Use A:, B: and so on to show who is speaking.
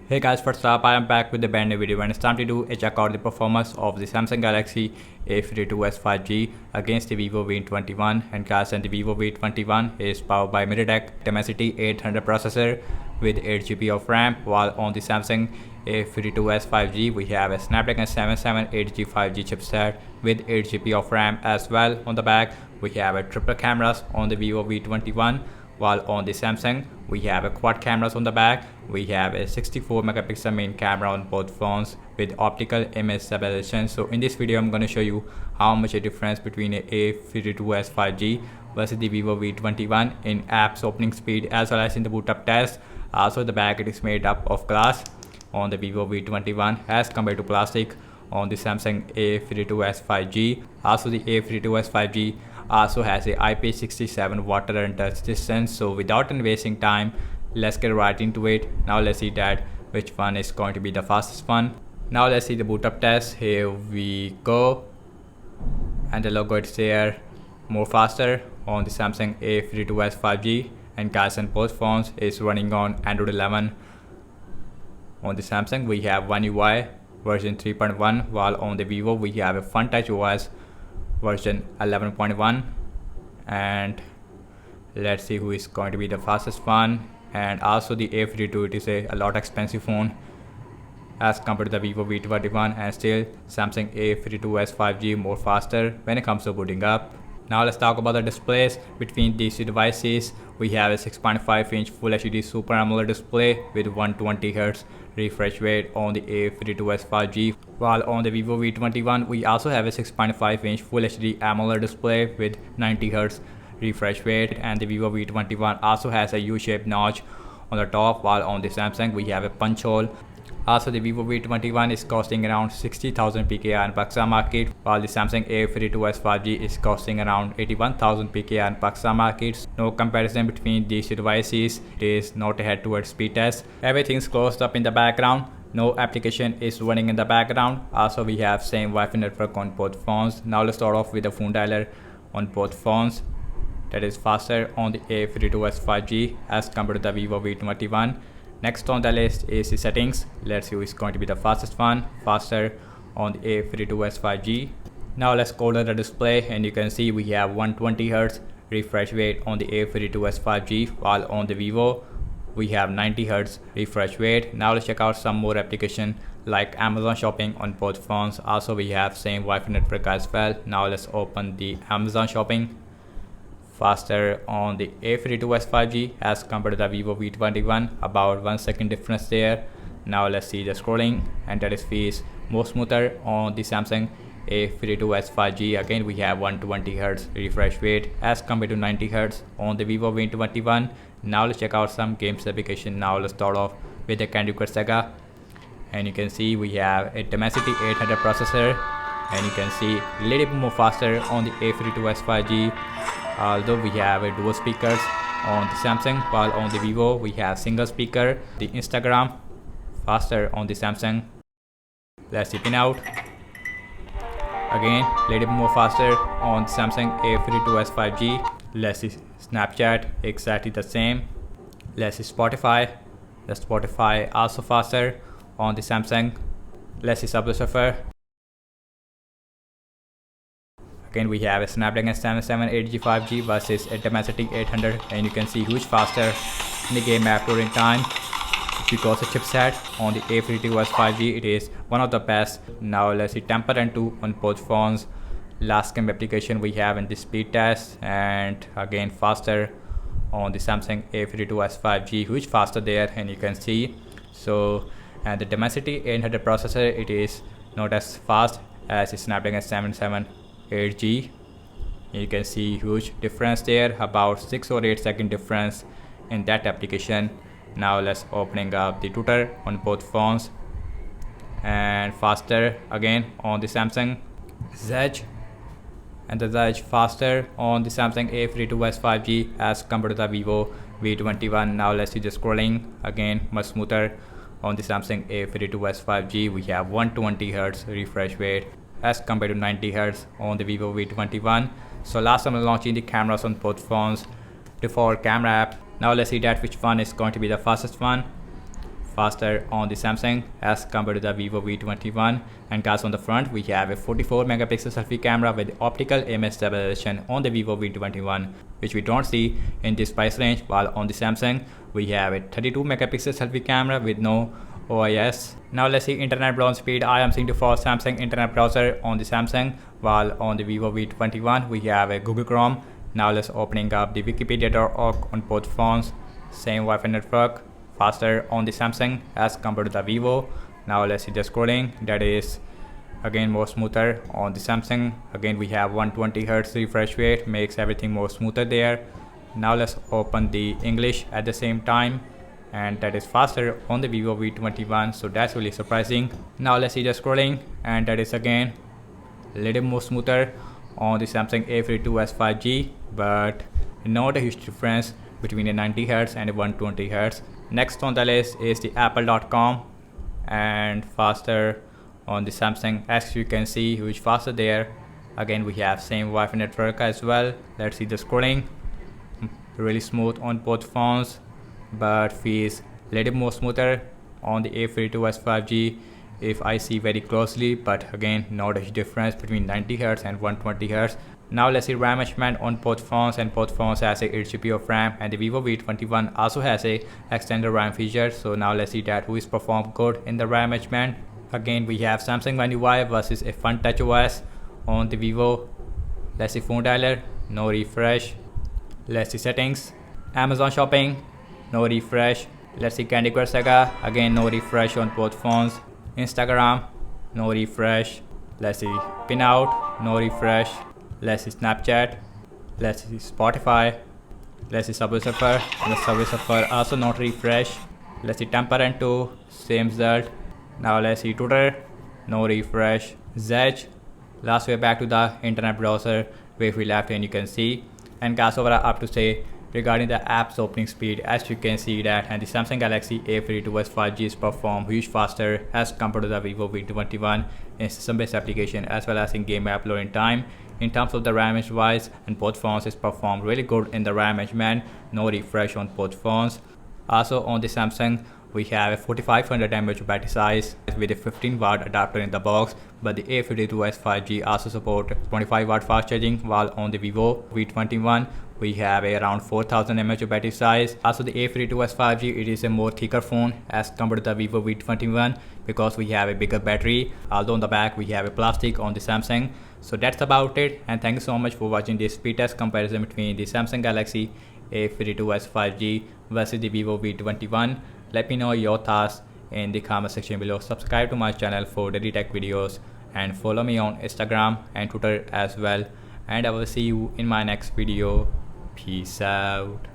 A: Hey guys, first up I am back with the brand new video and it's time to do a check out the performance of the Samsung Galaxy A52s 5G against the Vivo V21. And guys, and the Vivo V21 is powered by MediaTek Dimensity 800 processor with 8GB of RAM, while on the Samsung A52s 5G we have a Snapdragon 778G 5G chipset with 8GB of RAM as well. On the back we have a triple cameras on the Vivo V21, while on the Samsung we have a quad cameras on the back. We have a 64 megapixel main camera on both phones with optical image stabilization. So in this video I'm going to show you how much a difference between a A52s 5G versus the Vivo V21 in apps opening speed as well as in the Bootup Test. Also the back, it is made up of glass on the Vivo V21 as compared to plastic on the Samsung A52s 5G. Also the A52s 5G also has a IP67 water and dust resistance. So without any wasting time, let's get right into it. Now let's see that which one is going to be the fastest one. Now let's see the boot up test. Here we go, and the logo is there more faster on the Samsung A52s 5G, and guys, on both phones is running on Android 11. On the Samsung we have One UI version 3.1, while on the Vivo we have a Fun Touch OS version 11.1. and let's see who is going to be the fastest one. And also the A52, it is a lot expensive phone as compared to the Vivo V21, and still Samsung A52s 5G more faster when it comes to booting up. Now let's talk about the displays between these two devices. We have a 6.5-inch Full HD Super AMOLED display with 120Hz refresh rate on the A52s 5G, while on the Vivo V21 we also have a 6.5-inch Full HD AMOLED display with 90Hz refresh rate, and the Vivo V21 also has a U-shaped notch on the top, while on the Samsung we have a punch hole. Also the Vivo V21 is costing around 60,000 PKR in Pakistan market, while the Samsung A52s 5G is costing around 81,000 PKR in Pakistan market. No comparison between these two devices. It is not a head-to-head speed test. Everything's closed up in the background. No application is running in the background. Also we have same Wi-Fi network on both phones. Now let's start off with the phone dialer on both phones. That is faster on the A52s 5G as compared to the Vivo V21. Next on the list is the settings. Let's see who is going to be the fastest one. Faster on the A52s 5G. Now let's go to the display, and you can see we have 120Hz refresh rate on the A52s 5G, while on the Vivo we have 90Hz refresh rate. Now let's check out some more application like Amazon Shopping on both phones. Also we have same Wi-Fi network as well. Now let's open the Amazon Shopping. Faster on the A52s 5G as compared to the Vivo V21, about 1 second difference there. Now let's see the scrolling, and that is more smoother on the Samsung A52s 5G. Again we have 120Hz refresh rate as compared to 90Hz on the Vivo V21. Now let's check out some games application. Now let's start off with the Candy Crush Saga, and you can see we have a Dimensity 800 processor, and you can see a little bit more faster on the A52s 5G. Although we have a dual speakers on the Samsung, while on the Vivo we have single speaker. The Instagram faster on the Samsung. Let's see pin out. Again a little bit more faster on the Samsung A52s 5G. Let's see Snapchat, exactly the same. Let's see Spotify. The Spotify also faster on the Samsung. Let's see Subway Surfer. Again we have a Snapdragon 778G 5G versus a Dimensity 800, and you can see huge faster in the game app loading time because the chipset on the A52s 5G, it is one of the best. Now let's see Temper and 2 on both phones. Last game application we have in the speed test, and again faster on the Samsung A52s 5G, huge faster there, and you can see. So, and the Dimensity 800 processor, it is not as fast as the Snapdragon 778G. You can see huge difference there, about 6 or 8 second difference in that application. Now let's opening up the Twitter on both phones, and faster again on the Samsung Zedge, and the Zedge faster on the Samsung A52s 5G as compared to the Vivo V21. Now let's see the scrolling, again much smoother on the Samsung A52s 5G. We have 120Hz refresh rate as compared to 90Hz on the Vivo V21. So last time I launching the cameras on both phones, default camera app. Now let's see that which one is going to be the fastest one. faster on the Samsung as compared to the Vivo V21. And guys, on the front we have a 44 megapixel selfie camera with optical image stabilization on the Vivo V21, which we don't see in this price range, while on the Samsung we have a 32 megapixel selfie camera with no OIS. Now let's see internet browsing speed. I am seeing the for Samsung internet browser on the Samsung, while on the Vivo V21 we have a Google Chrome. Now let's opening up the Wikipedia.org on both phones. Same Wi-Fi network, faster on the Samsung as compared to the Vivo. Now let's see the scrolling, that is again more smoother on the Samsung. Again we have 120 Hz refresh rate, makes everything more smoother there. Now let's open the English at the same time, and that is faster on the Vivo V21, so that's really surprising. Now let's see the scrolling, and that is again a little more smoother on the Samsung A52s 5G, but not a huge difference between a 90 Hz and a 120 Hz. Next on the list is the apple.com, and faster on the Samsung, as you can see, huge faster there. Again we have same Wi-Fi network as well. Let's see the scrolling, really smooth on both phones, but feels a little more smoother on the A52s 5G if I see very closely, but again not a huge difference between 90 Hz and 120 Hz. Now let's see RAM management on both phones, and both phones has a 8 GB of RAM, and the Vivo V21 also has a extended RAM feature. So now let's see that who is performed good in the RAM management. Again we have Samsung One UI versus a Fun Touch OS on the Vivo. Let's see phone dialer, no refresh. Let's see settings, Amazon shopping, no refresh. Let's see Candy Crush Saga, again no refresh on both phones. Instagram, no refresh. Let's see Pinout, no refresh. Let's see Snapchat. Let's see Spotify. Let's see Subway Surfer, and the Subway Surfer also not refresh. Let's see Temperament 2, same result. Now let's see Twitter, no refresh. Zedge, last way back to the internet browser where we left, and you can see. And guys, overall up to say regarding the app's opening speed, as you can see that, and the Samsung Galaxy A52s 5G is performed huge faster as compared to the Vivo V21 in system-based application as well as in game uploading time. In terms of the RAM management wise, and both phones is performed really good in the RAM management, no refresh on both phones. Also on the Samsung we have a 4500 mAh battery size with a 15 watt adapter in the box, but the A52s 5G also support 25 watt fast charging, while on the Vivo V21 we have a around 4000 mAh battery size. Also the A52s 5G, it is a more thicker phone as compared to the Vivo V21 because we have a bigger battery, although on the back we have a plastic on the Samsung. So that's about it, and thank you so much for watching this speed test comparison between the Samsung Galaxy A52s 5G versus the Vivo V21. Let me know your thoughts in the comment section below. Subscribe to my channel for daily tech videos, and follow me on Instagram and Twitter as well. And I will see you in my next video. Peace out.